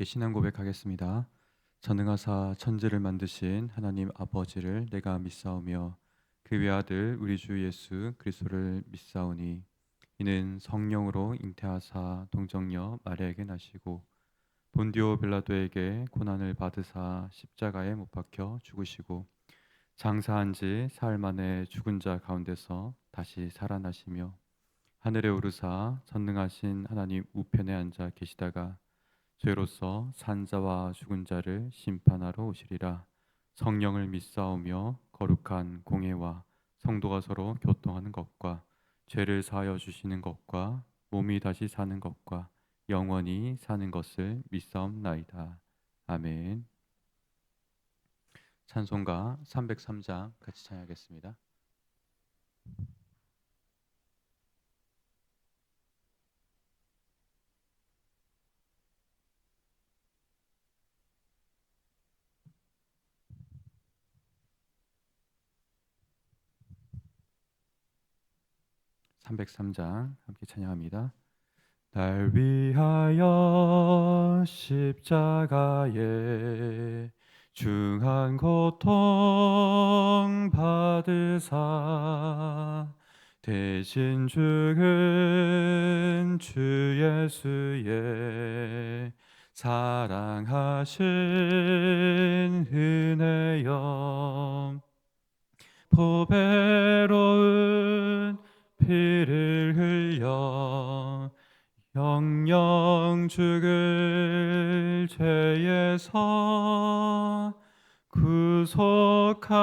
함께 신앙 고백하겠습니다. 전능하사 천지를 만드신 하나님 아버지를 내가 믿사오며 그 외아들 우리 주 예수 그리스도를 믿사오니 이는 성령으로 잉태하사 동정녀 마리아에게 나시고 본디오 빌라도에게 고난을 받으사 십자가에 못 박혀 죽으시고 장사한 지 사흘 만에 죽은 자 가운데서 다시 살아나시며 하늘에 오르사 전능하신 하나님 우편에 앉아 계시다가 죄로서 산자와 죽은 자를 심판하러 오시리라. 성령을 믿사오며 거룩한 공회와 성도가 서로 교통하는 것과 죄를 사하여 주시는 것과 몸이 다시 사는 것과 영원히 사는 것을 믿사옵나이다. 아멘. 찬송가 303장 같이 찬양하겠습니다. 303장 함께 찬양합니다. 날 위하여 십자가에 중한 고통 받으사 대신 죽은 주 예수의 사랑하신 은혜여 보배로운 피를 흘려 영영 죽을 죄에서 구속함을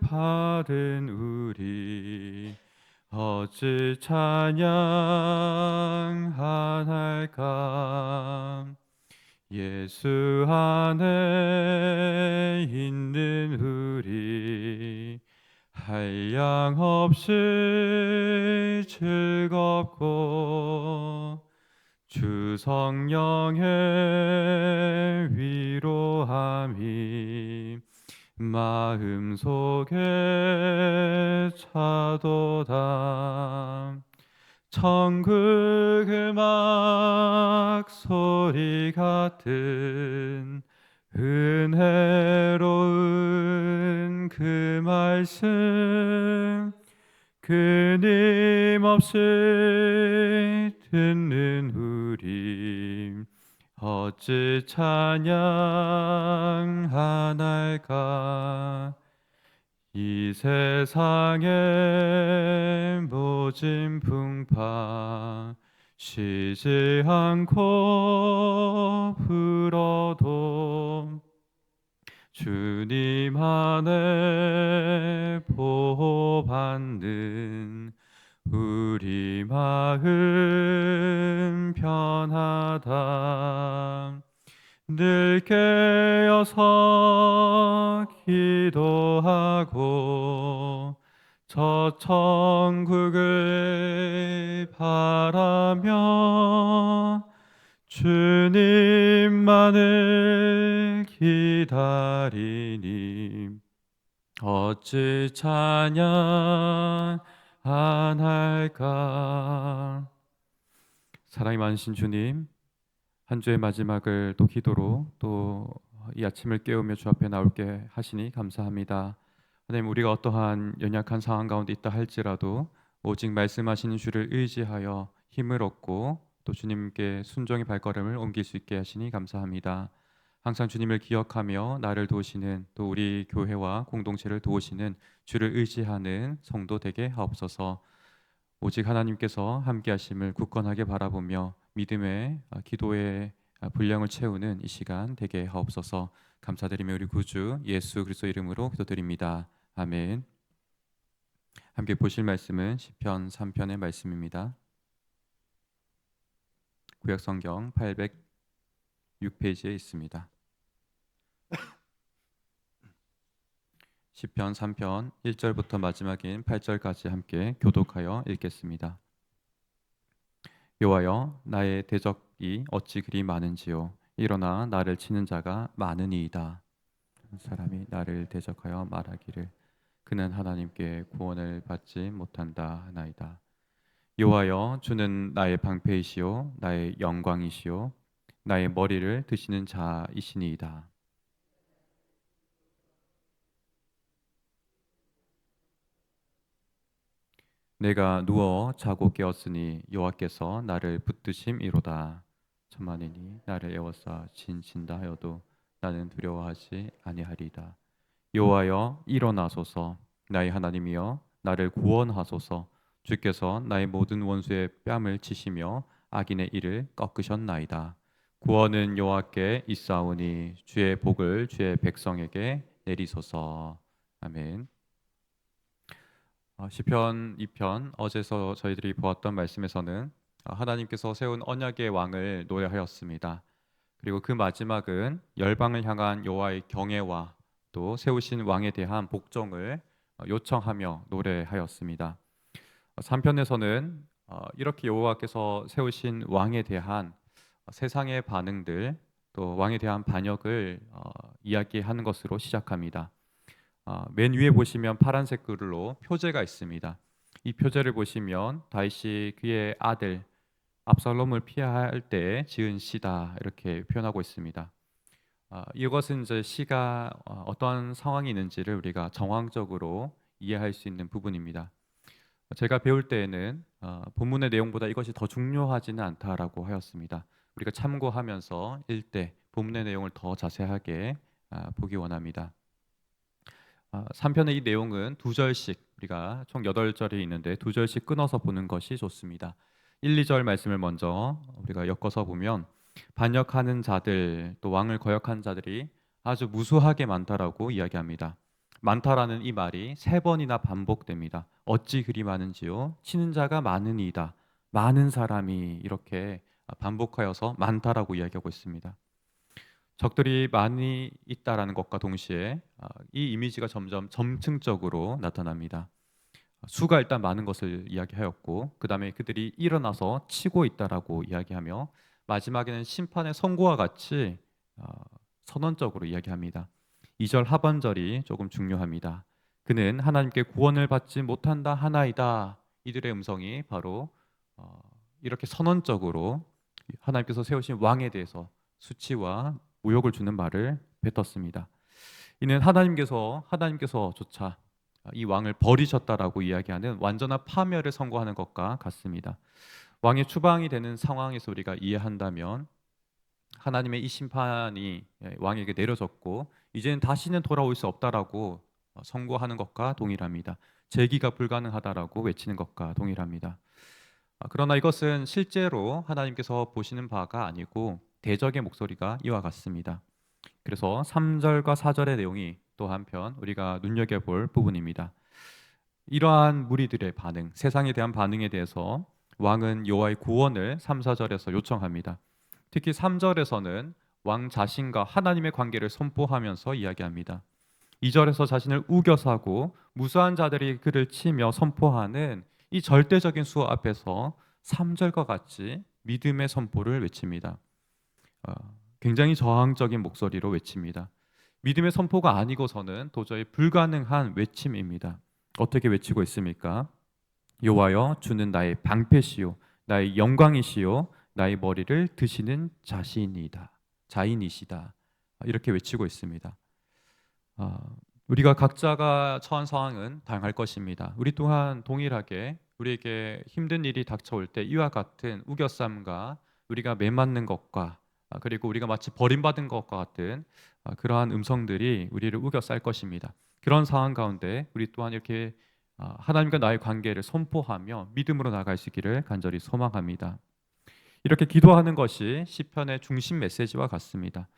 받은 우리 어찌 찬양하날까. 예수 안에 있는 우리 한량없이 즐겁고 주 성령의 위로함이 마음속에 차도다. 천국 음악 소리 같은 은혜로운 그 말씀 끊임없이 듣는 우리 어찌 찬양하날까. 이 세상의 모진 풍파 쉬지 않고 불어도 주님 안에 보호받는 우리 마음 편하다. 늘 깨어서 기도하고 저 천국을 바라며 주님만을 기다리니 어찌 찬양하날까. 사랑이 많으신 주님, 한 주의 마지막을 또 기도로 또 이 아침을 깨우며 주 앞에 나올게 하시니 감사합니다. 하나님, 우리가 어떠한 연약한 상황 가운데 있다 할지라도 오직 말씀하시는 주를 의지하여 힘을 얻고 또 주님께 순종의 발걸음을 옮길 수 있게 하시니 감사합니다. 항상 주님을 기억하며 나를 도우시는 또 우리 교회와 공동체를 도우시는 주를 의지하는 성도 되게 하옵소서. 오직 하나님께서 함께 하심을 굳건하게 바라보며 믿음의 기도의 분량을 채우는 이 시간 되게 하옵소서. 감사드리며 우리 구주 예수 그리스도 이름으로 기도드립니다. 아멘. 함께 보실 말씀은 시편 3편의 말씀입니다. 구약성경 806페이지에 있습니다. 시편 3편 1절부터 마지막인 8절까지 함께 교독하여 읽겠습니다. 여호와여, 나의 대적이 어찌 그리 많은지요. 일어나 나를 치는 자가 많으니이다. 사람이 나를 대적하여 말하기를 그는 하나님께 구원을 받지 못한다 하나이다. 여호와여, 주는 나의 방패이시요 나의 영광이시요 나의 머리를 드시는 자이시니이다. 내가 누워 자고 깨었으니 여호와께서 나를 붙드심이로다. 천만인이 나를 애워싸 진친다 하여도 나는 두려워하지 아니하리이다. 여호와여 일어나소서. 나의 하나님이여 나를 구원하소서. 주께서 나의 모든 원수의 뺨을 치시며 악인의 이를 꺾으셨나이다. 구원은 여호와께 있사오니 주의 복을 주의 백성에게 내리소서. 아멘. 시편 2편 어제서 저희들이 보았던 말씀에서는 하나님께서 세운 언약의 왕을 노래하였습니다. 그리고 그 마지막은 열방을 향한 여호와의 경애와 또 세우신 왕에 대한 복종을 요청하며 노래하였습니다. 3편에서는 이렇게 여호와께서 세우신 왕에 대한 세상의 반응들 또 왕에 대한 반역을 이야기하는 것으로 시작합니다. 맨 위에 보시면 파란색 글로 표제가 있습니다. 이 표제를 보시면 다윗이 그의 아들 압살롬을 피할 때 지은 시다 이렇게 표현하고 있습니다. 이것은 이제 시가 어떤 상황이 있는지를 우리가 정황적으로 이해할 수 있는 부분입니다. 제가 배울 때에는 본문의 내용보다 이것이 더 중요하지는 않다라고 하였습니다. 우리가 참고하면서 읽되 본문의 내용을 더 자세하게 보기 원합니다. 3편의 이 내용은 두 절씩 우리가 총 8절이 있는데 두 절씩 끊어서 보는 것이 좋습니다. 1, 2절 말씀을 먼저 우리가 엮어서 보면 반역하는 자들 또 왕을 거역한 자들이 아주 무수하게 많다라고 이야기합니다. 많다라는 이 말이 3번이나 반복됩니다. 어찌 그리 많은지요? 치는 자가 많으니이다. 많은 사람이 이렇게 반복하여서 많다라고 이야기하고 있습니다. 적들이 많이 있다라는 것과 동시에 이 이미지가 점점 점층적으로 나타납니다. 수가 일단 많은 것을 이야기하였고 그 다음에 그들이 일어나서 치고 있다라고 이야기하며 마지막에는 심판의 선고와 같이 선언적으로 이야기합니다. 2절 하반절이 조금 중요합니다. 그는 하나님께 구원을 받지 못한다 하나이다. 이들의 음성이 바로 이렇게 선언적으로 하나님께서 세우신 왕에 대해서 수치와 모욕을 주는 말을 뱉었습니다. 이는 하나님께서조차 이 왕을 버리셨다라고 이야기하는 완전한 파멸을 선고하는 것과 같습니다. 왕의 추방이 되는 상황에서 우리가 이해한다면 하나님의 이 심판이 왕에게 내려졌고 이제는 다시는 돌아올 수 없다라고 선고하는 것과 동일합니다. 재기가 불가능하다라고 외치는 것과 동일합니다. 그러나 이것은 실제로 하나님께서 보시는 바가 아니고 대적의 목소리가 이와 같습니다. 그래서 3절과 4절의 내용이 또 한편 우리가 눈여겨볼 부분입니다. 이러한 무리들의 반응, 세상에 대한 반응에 대해서 왕은 여호와의 구원을 3, 4절에서 요청합니다. 특히 3절에서는 왕 자신과 하나님의 관계를 선포하면서 이야기합니다. 2절에서 자신을 우겨사고 무수한 자들이 그를 치며 선포하는 이 절대적인 수호 앞에서 3절과 같이 믿음의 선포를 외칩니다. 굉장히 저항적인 목소리로 외칩니다. 믿음의 선포가 아니고서는 도저히 불가능한 외침입니다. 어떻게 외치고 있습니까? 여호와여 주는 나의 방패시요 나의 영광이시요 나의 머리를 드시는 자인이시다. 이렇게 외치고 있습니다. 우리가 각자가 처한 상황은 다양할 것입니다. 우리 또한 동일하게 우리에게 힘든 일이 닥쳐올 때 이와 같은 우겨쌈과 우리가 매맞는 것과 그리고 우리가 마치 버림받은 것과 같은 그러한 음성들이 우리를 우겨쌀 것입니다. 그런 상황 가운데 우리 또한 이렇게 하나님과 나의 관계를 선포하며 믿음으로 나아갈 수 있기를 간절히 소망합니다. 이렇게 기도하는 것이 시편의 중심 메시지와 같습니다.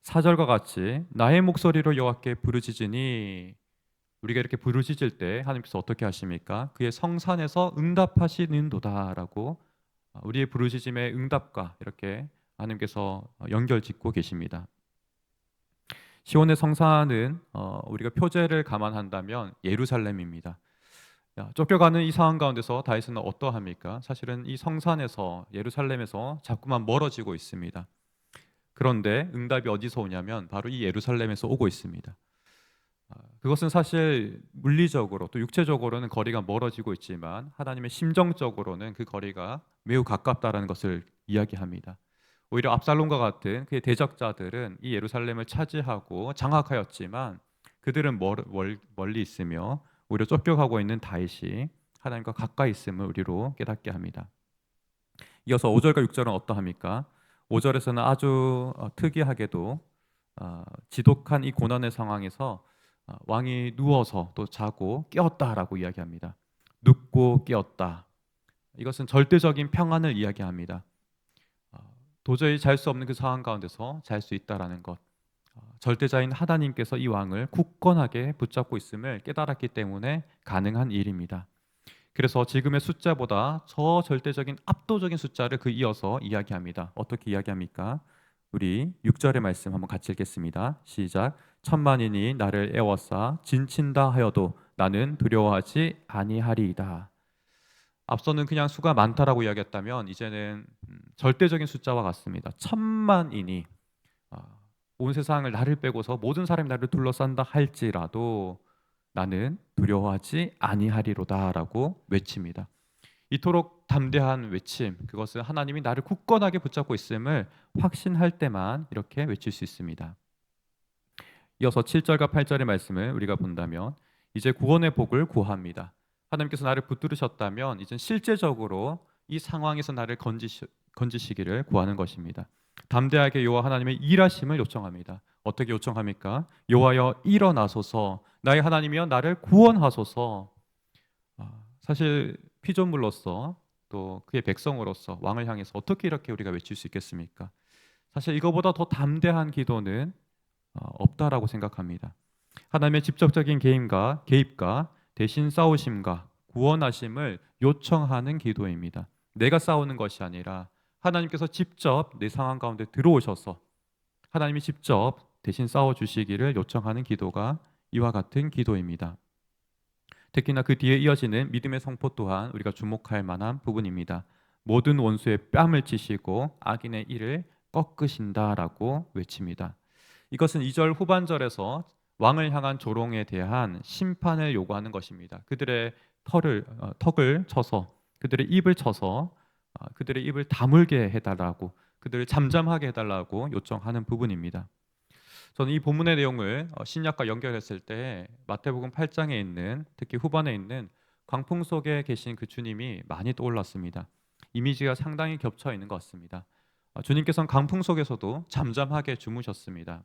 4절과 같이 나의 목소리로 여호와께 부르짖으니 우리가 이렇게 부르짖을 때 하나님께서 어떻게 하십니까? 그의 성산에서 응답하시는도다라고 우리의 부르짖음의 응답과 이렇게 하나님께서 연결짓고 계십니다. 시온의 성산은 우리가 표제를 감안한다면 예루살렘입니다. 쫓겨가는 이 상황 가운데서 다윗은 어떠합니까? 사실은 이 성산에서 예루살렘에서 자꾸만 멀어지고 있습니다. 그런데 응답이 어디서 오냐면 바로 이 예루살렘에서 오고 있습니다. 그것은 사실 물리적으로 또 육체적으로는 거리가 멀어지고 있지만 하나님의 심정적으로는 그 거리가 매우 가깝다라는 것을 이야기합니다. 오히려 압살롬과 같은 그의 대적자들은 이 예루살렘을 차지하고 장악하였지만 그들은 멀리 있으며 오히려 쫓겨가고 있는 다윗이 하나님과 가까이 있음을 우리로 깨닫게 합니다. 이어서 5절과 6절은 어떠합니까? 5절에서는 아주 특이하게도 지독한 이 고난의 상황에서 왕이 누워서 또 자고 깨었다라고 이야기합니다. 눕고 깨었다. 이것은 절대적인 평안을 이야기합니다. 도저히 잘 수 없는 그 상황 가운데서 잘 수 있다라는 것. 절대자인 하나님께서 이 왕을 굳건하게 붙잡고 있음을 깨달았기 때문에 가능한 일입니다. 그래서 지금의 숫자보다 저 절대적인 압도적인 숫자를 그 이어서 이야기합니다. 어떻게 이야기합니까? 우리 6절의 말씀 한번 같이 읽겠습니다. 시작. 천만인이 나를 애워싸 진친다 하여도 나는 두려워하지 아니하리이다. 앞서는 그냥 수가 많다라고 이야기했다면 이제는 절대적인 숫자와 같습니다. 천만인이 아, 온 세상을 나를 빼고서 모든 사람이 나를 둘러싼다 할지라도 나는 두려워하지 아니하리로다라고 외칩니다. 이토록 담대한 외침, 그것은 하나님이 나를 굳건하게 붙잡고 있음을 확신할 때만 이렇게 외칠 수 있습니다. 이어서 7절과 8절의 말씀을 우리가 본다면 이제 구원의 복을 구합니다. 하나님께서 나를 붙들으셨다면 이제 실제적으로 이 상황에서 나를 건지시기를 구하는 것입니다. 담대하게 여호와 하나님의 일하심을 요청합니다. 어떻게 요청합니까? 여호와여 일어나소서, 나의 하나님이여 나를 구원하소서. 사실 피조물로서 또 그의 백성으로서 왕을 향해서 어떻게 이렇게 우리가 외칠 수 있겠습니까? 사실 이거보다 더 담대한 기도는 없다라고 생각합니다. 하나님의 직접적인 개입과 대신 싸우심과 구원하심을 요청하는 기도입니다. 내가 싸우는 것이 아니라 하나님께서 직접 내 상황 가운데 들어오셔서 하나님이 직접 대신 싸워주시기를 요청하는 기도가 이와 같은 기도입니다. 특히나 그 뒤에 이어지는 믿음의 선포 또한 우리가 주목할 만한 부분입니다. 모든 원수의 뺨을 치시고 악인의 일을 꺾으신다라고 외칩니다. 이것은 2절 후반절에서 왕을 향한 조롱에 대한 심판을 요구하는 것입니다. 그들의 턱을 쳐서 그들의 입을 쳐서 그들의 입을 다물게 해달라고, 그들을 잠잠하게 해달라고 요청하는 부분입니다. 저는 이 본문의 내용을 신약과 연결했을 때 마태복음 8장에 있는, 특히 후반에 있는 광풍 속에 계신 그 주님이 많이 떠올랐습니다. 이미지가 상당히 겹쳐 있는 것 같습니다. 주님께서는 강풍 속에서도 잠잠하게 주무셨습니다.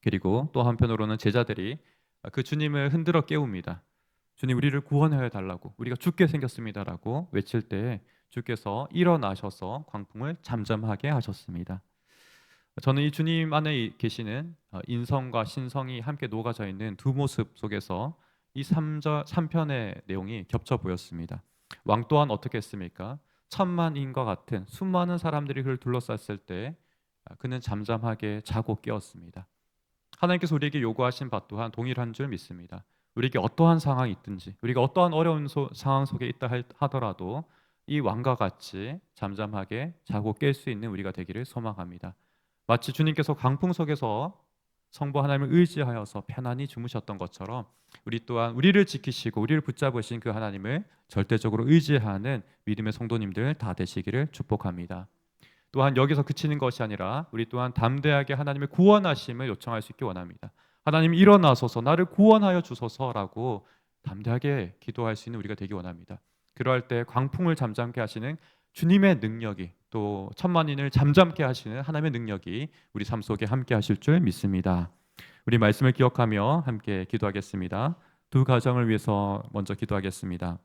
그리고 또 한편으로는 제자들이 그 주님을 흔들어 깨웁니다. 주님, 우리를 구원하여 달라고, 우리가 죽게 생겼습니다라고 외칠 때 주께서 일어나셔서 광풍을 잠잠하게 하셨습니다. 저는 이 주님 안에 계시는 인성과 신성이 함께 녹아져 있는 두 모습 속에서 이 3편의 내용이 겹쳐 보였습니다. 왕 또한 어떻게 했습니까? 천만인과 같은 수많은 사람들이 그를 둘러쌌을 때 그는 잠잠하게 자고 깨었습니다. 하나님께서 우리에게 요구하신 바 또한 동일한 줄 믿습니다. 우리에게 어떠한 상황이 있든지, 우리가 어떠한 어려운 상황 속에 있다 하더라도 이 왕과 같이 잠잠하게 자고 깰 수 있는 우리가 되기를 소망합니다. 마치 주님께서 강풍 속에서 성부 하나님을 의지하여서 편안히 주무셨던 것처럼 우리 또한 우리를 지키시고 우리를 붙잡으신 그 하나님을 절대적으로 의지하는 믿음의 성도님들 다 되시기를 축복합니다. 또한 여기서 그치는 것이 아니라 우리 또한 담대하게 하나님의 구원하심을 요청할 수 있기 원합니다. 하나님 일어나소서, 나를 구원하여 주소서라고 담대하게 기도할 수 있는 우리가 되기 원합니다. 그럴 때 광풍을 잠잠케 하시는 주님의 능력이, 또 천만인을 잠잠케 하시는 하나님의 능력이 우리 삶 속에 함께 하실 줄 믿습니다. 우리 말씀을 기억하며 함께 기도하겠습니다. 두 가정을 위해서 먼저 기도하겠습니다.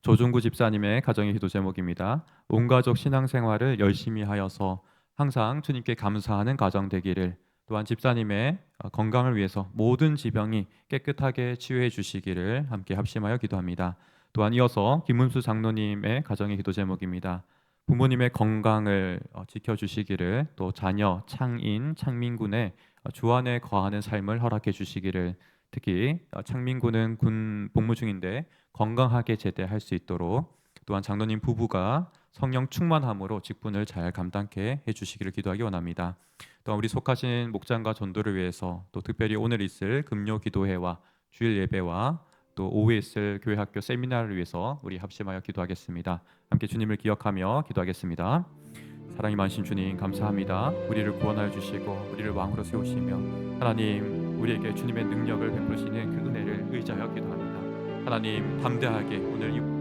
조중구 집사님의 가정의 기도 제목입니다. 온 가족 신앙생활을 열심히 하여서 항상 주님께 감사하는 가정 되기를, 또한 집사님의 건강을 위해서 모든 지병이 깨끗하게 치유해 주시기를 함께 합심하여 기도합니다. 또한 이어서 김문수 장로님의 가정의 기도 제목입니다. 부모님의 건강을 지켜주시기를, 또 자녀 창민군의 주 안에 거하는 삶을 허락해 주시기를, 특히 창민군은 군 복무 중인데 건강하게 제대할 수 있도록, 또한 장로님 부부가 성령 충만함으로 직분을 잘 감당케 해주시기를 기도하기 원합니다. 또한 우리 속하신 목장과 전도를 위해서, 또 특별히 오늘 있을 금요 기도회와 주일 예배와 또 오후에 있을 교회 학교 세미나를 위해서 우리 합심하여 기도하겠습니다. 함께 주님을 기억하며 기도하겠습니다. 사랑이 많으신 주님 감사합니다. 우리를 구원하여 주시고 우리를 왕으로 세우시며 하나님 우리에게 주님의 능력을 베푸시는 그 은혜를 의지하여 기도합니다. 하나님 담대하게 오늘 이